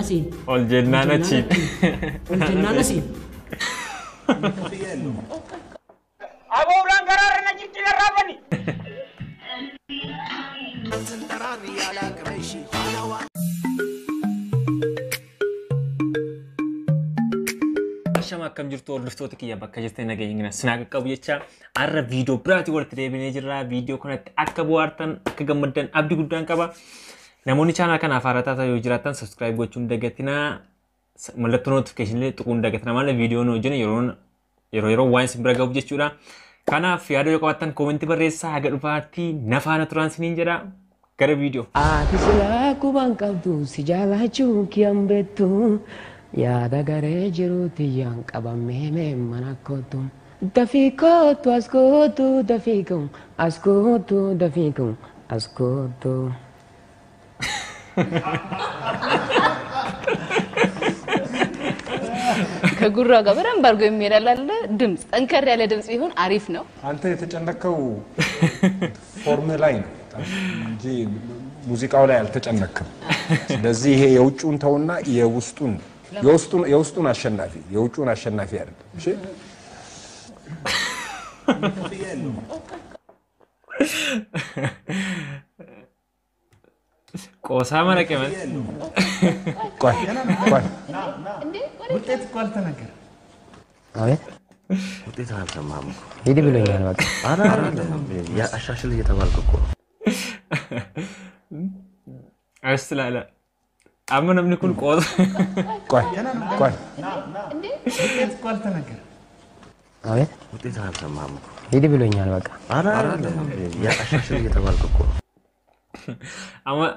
asin. Oljennan asin. Oljennan asin. Abo ulang garar na jitti na rabani. Shama akkam jirtu hordoftoota kiyya bakka jirtanii nageenya snaaka qabu jecha arra video biraati walitti deebinee jirra video kanatti akka bohaartan akka gammaddan abdii guddaan qaba namoonni channel kana haarataa ta'uu jiraatan subscribe gochuun dagatina mallattoo notification illee tuquun dagatina malee video no hojjenne yeroo waan isin bira gahu jechuudha kanaaf yaada yoo qabaattan comment barreessaa haga dhufaatti nafaana turan siniin jedha gara video ati silaa kuban qabdu si jaalachuu kiyyan beektu yaada garee jiruuti yaan qabamee mana kootu dafii kootu as kootu dafii kun as kootu dafii kun as kootu. ከጉራ ጋር በደንብ አድርጎ የሚራላለ ድምጽ ጠንከር ያለ ድምጽ ይሁን አሪፍ ነው። አንተ የተጨነቀው ፎርም ላይ ነው እንጂ ሙዚቃው ላይ አልተጨነቀም። ስለዚህ ይሄ የውጭውን ተውና የውስጡን አሸናፊ የውጭውን አሸናፊ አይደል? እሺ ቆሳ ማረከ ማለት ቆይ ውጤት እኮ አልተነገረ አቤት ውጤት አልሰማም እኮ ሂድ ብሎኛል በቃ ያ አሻሽል እየተባልኩ እኮ አስተላላ አመንም ንኩን ቆስ ቆይ ውጤት እኮ አልተነገረ አቤት ውጤት አልሰማም እኮ ሂድ ብሎኛል በቃ ያ አሻሽል እየተባልኩ እኮ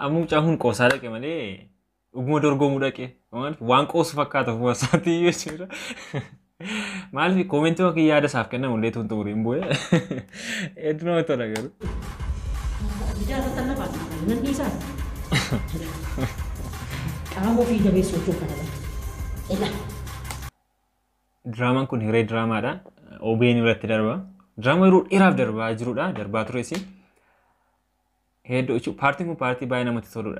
አሙ ጫሁን ቆሳ ለቀ ማለት ኡግሞ ዶርጎ ሙዳቄ ማለት ዋን ቆስ ፈካተ ወሳቲ ይችላል ማለት ኮሜንት ወክ ያደ ሳፍከነ ሙሌቱን ጥሩ ይምቦይ እድኖ ተነገሩ ጃራ ተነፋት ምን ይሳል ቃሞ ፊ ደቤሶቹ ካለ እላ ድራማን ኩን ሂሬ ድራማዳ ኦቤን ይረት ደርባ ድራማ ይሩ ኢራፍ ደርባ አጅሩዳ ደርባ ትሬሲ ሄዶ ፓርቲ ባይና መተሰሩዳ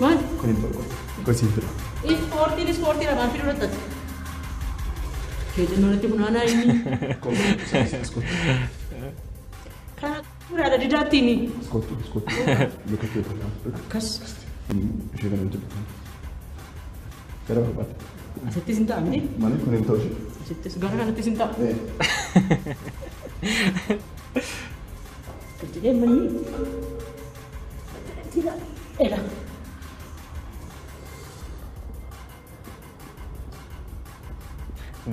ማን ኮሲንትራ ስፖርቲ la ማን ፊልም ወጣት ከጀነረት ቡናና ይኒ ካና ኩራ ለዲዳቲኒ ስኮቱ ለከተ ከስ ሸገነ እንት ከረባት አሰቲ ስንታ አምዲ ማለት ኮኔንቶሽ አሰቲ ጋራ ካነቲ ስንታ ከትዴ ምን ቲራ ኤላ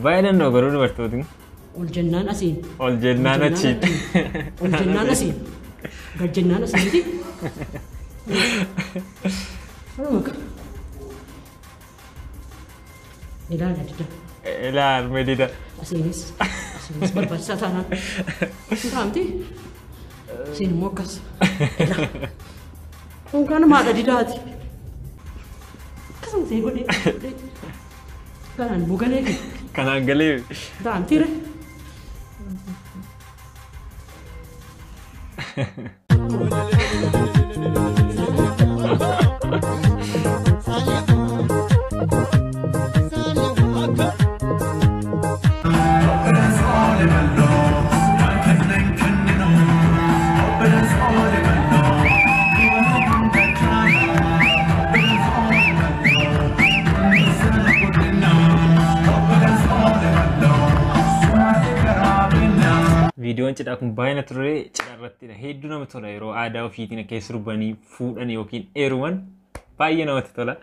Violent no garu bartodi oljennan asin oljennan asin gajjennan asin ti Look. Ela medida asinis berbahasa sana nanti sin mokas ela mungkin ada di dati kasang sego deh kanan bukan lagi kanan gale nanti re Videoon cidhaa kun baay'ina ture cidharrattidha. Hedduu namatti tola yeroo aadaa ofiitiin keessa sirbanii fuudhan yookiin heeruman baay'ee namatti tola.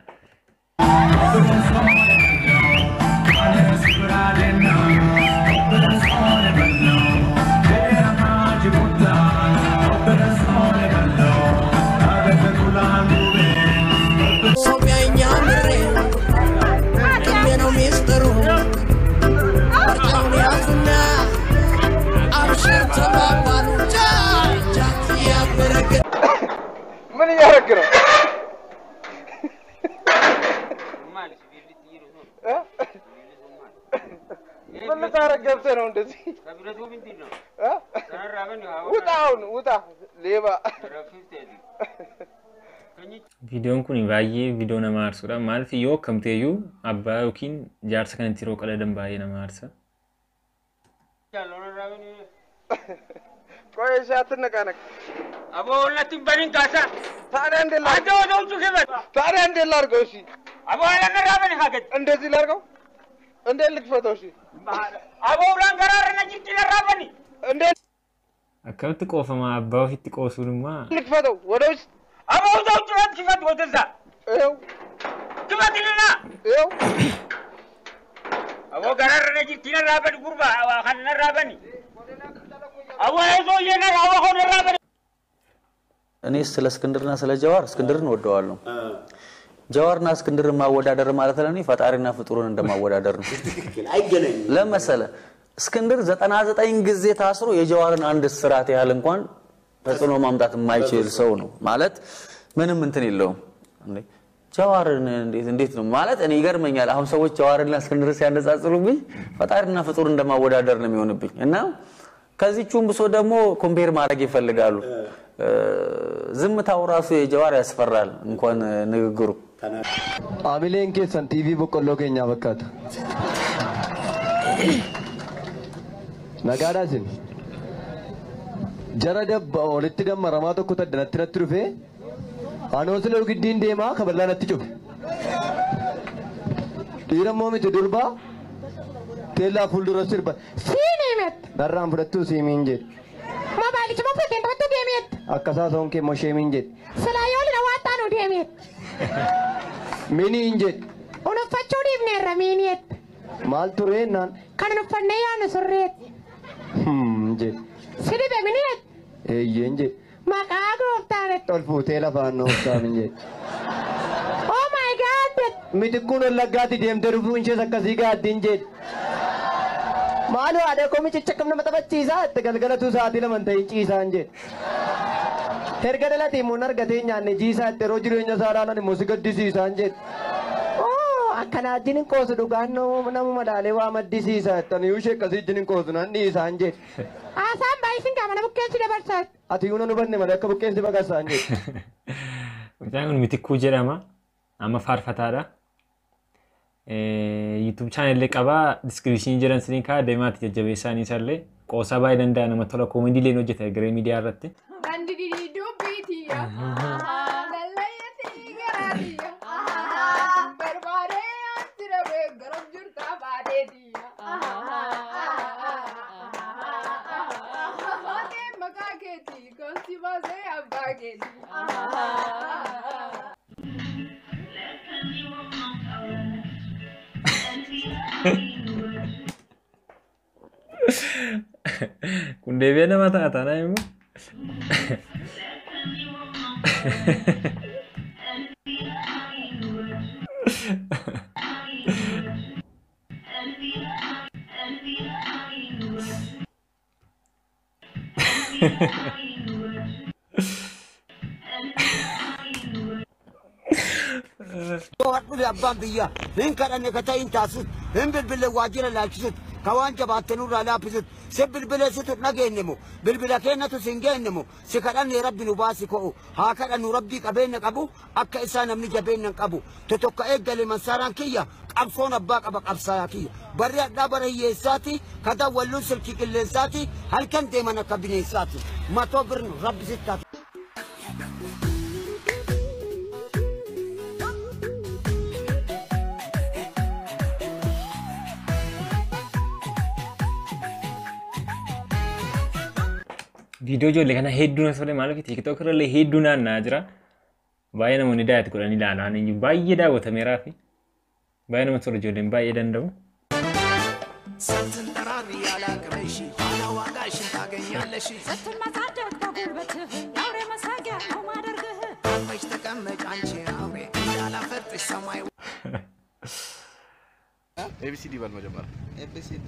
ምን እያደረክ ነው? ምን አረገብተ ነው እንደዚህ ከብረቱ ምንድን ነው ተራራበን ውጣ ሌባ ቪዲዮን ኩኒ ባዬ ቪዲዮ ነማርሱዳ ማለት ዮ ከምቴዩ አባ ዮኪን ጃርስ ከነንቲሮ ቀለደም ባዬ ነማርሰ ያሎራበን ቆይሻ አትነቃነቅ አቦ ሁለቱም በሪን ካሳ ታዲያ እንደላ አደውደው ጩኸበት ታዲያ እንደላ አርገው እሺ አቦ ያለራበን ሀገት እንደዚህ ላርገው እንደ ልክፈተው እሺ አቦ ብላን ገራረና ጅት ለራበን እንደ አከምት ቆፈማ አባው ፊት ቆሱልማ ልክፈተው ወደውስ አቦ ወደው ጩኸት ክፈት ወደዛ ይኸው ክፈትልና ይኸው አቦ ገራረና ጅት ለራበን ጉርባ ሀነራበን አቦ አይዞ የነራ አቦ ሆነራበን እኔ ስለ እስክንድርና ስለ ጀዋር እስክንድርን ወደዋለሁ ጀዋርና እስክንድርን ማወዳደር ማለት ለኔ ፈጣሪና ፍጡሩን እንደማወዳደር ነው አይገናኝም ለምሳሌ እስክንድር 99 ጊዜ ታስሮ የጀዋርን አንድ ስራት ያህል እንኳን ተጽኖ ማምጣት የማይችል ሰው ነው ማለት ምንም እንትን የለውም እንዴ ጀዋርን እንዴት ነው ማለት እኔ ይገርመኛል አሁን ሰዎች ጀዋርና እስክንድር ሲያነጻጽሩብኝ ፈጣሪና ፍጡር እንደማወዳደር ነው የሚሆንብኝ እና ከዚህቹም ብሶ ደግሞ ኮምፔር ማድረግ ይፈልጋሉ ዝምታው ራሱ የጀዋር ያስፈራል እንኳን ንግግሩ አሚሌን ከሰን ቲቪ በቆሎ ከኛ በቃት ነጋዳስን ጀረደብ ወልት ደመረማ ተኩ ተደነትነት ሩፌ አኖስለ ግዲን ደማ ከበላነት ጩፍ ዲረሞሚት ዱርባ ቴላ ፉልዱረ ሲርባ ሲኒመት በራም ፍረቱ ሲሚንጀ ማባሊች መፈተን ተቱ ዴሜት አከሳ ሶንኬ ሞሼሚንጀ ስላዮል ለዋጣ ነው ዴሜት ሚኒ እንጀ ኡነፈቸው ዲብኔራ ሚኒየት ማልቱሬናን ከነፈነያን ሱሬት እንጀ ሲዲበ ሚኒየት እየንጀ ማቃዶ ወጣለት ጦልፉ ቴላፋን ነው ታምንጀ ኦ ማይ ጋድ ሚድኩን ለጋቲ ደምደሩፉ እንጀ ሰከሲ ጋድ እንጀ ማሉ አደ ኮሚጭጭቅም ነመጠበጪሳ ተገልገለቱ ሰዓት ለመንተይ ጪሳ እንጀ hergadalati monargatenya ne jisa terojirenya sarana ne musigdisiisa anje akkana jinin qosu duganno namu madale wa madisiisa tan yushe kasi jinin qosu nan ni sanje asam baisin kamana bukkesi debarsat ati uno no banne madaka bukkesi bagasa anje utangun mitikku jedama amma farfatara YouTube channel le qaba description jiran sininka demat jajjabeesani salle qosa bay danda nama tola comedy le no jeta gre media irratti bandidi dubitiya dalayati garariya barbare atirabe garam jurta badediya mate magageti konsiba se abageti kunde bena mata atana imu Tuh abang biya, hingga ane kata intas, hingga bila wajib lagi kawan jabatenu rala pisit, sebil bila situ nage nemu, bila kena tu singgah nemu, sekarang ni Rabbi nubasi ko, hakar anu Rabbi kaben kabu, akka isan amni jaben kabu, tutok ka eggali masaran kiya, abson abak abak absaya kiya, bariat dabar yesati, kata walun selki kilesati, halkan temana kabinesati, matobr Rabbi sitat. ቪዲዮ ጆሌ ከና ሄዱና ሰለ ማለት ቲክቶክ ላይ ሄዱና ናጅራ ባይነ ሞኒ ዳያት ኩራኒ ላና ነኝ ባይዳ ወተሜራፊ ባይነ መቶር ጆሌን ባይደንደው ስትንጠራሪ ያላቅምሽ አላዋጋሽ ታገኛለሽ ስትመታደቅ በጉልበትህ አውሬ መሳቂያ ነው ማደርግህ መች ተቀመጭ አንቺ አውሬ እንዳላፈርጥሽ ሰማይ ኤቢሲዲ ባል መጀመር ኤቢሲዲ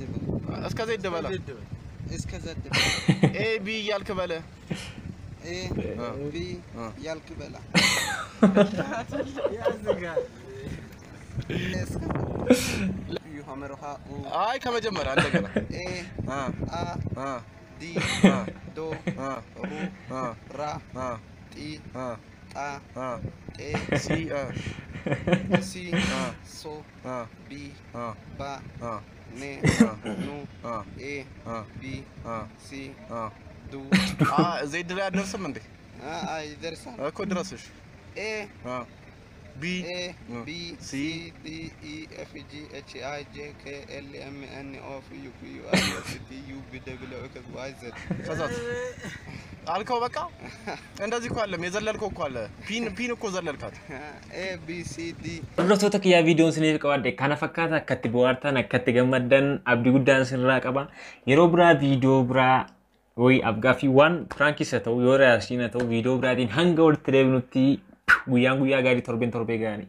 እስከ ዘይት ደበላ እስከ ዘይት ኤ ቢ ያልክ በለ ኤ ቢ ያልክ በላ ያዝጋ ሐመር ሃ ኡ አይ ከመጀመሪያ እንደገና ኤ አ ዲ ዶ ሩ ራ ጢ ጣ ጤ ሲ ሶ ቢ ባ ኔ ኑ ኤ ቢ ሲ ዱ ዜድ ላይ አደርስም እንዴ? አይ ደርሳል እኮ ድረስሽ ኤ B B C D E F G H I J K L M N O P Q R S T U V W X Y Z ከዛት አልከው በቃ እንደዚህ እኮ አለ የዘለልከው እኮ አለ ፒን እኮ ዘለልካት A B C D Rotoota kiyyaa viidiyoon sinii qabaadde kana fakkaata akkatti bohaartan akkatti gammaddan abdii guddaan sinirraa qaba yeroo biraa viidiyoo biraa ወይ አብጋፊዋን ፍራንኪስ ተው ዮራሲና ተው ቪዲዮ ብራዲን ሃንግ ወርት ደብኑቲ ጉያን ጉያ ጋሪ ቶርቤን ቶርቤ ጋኒ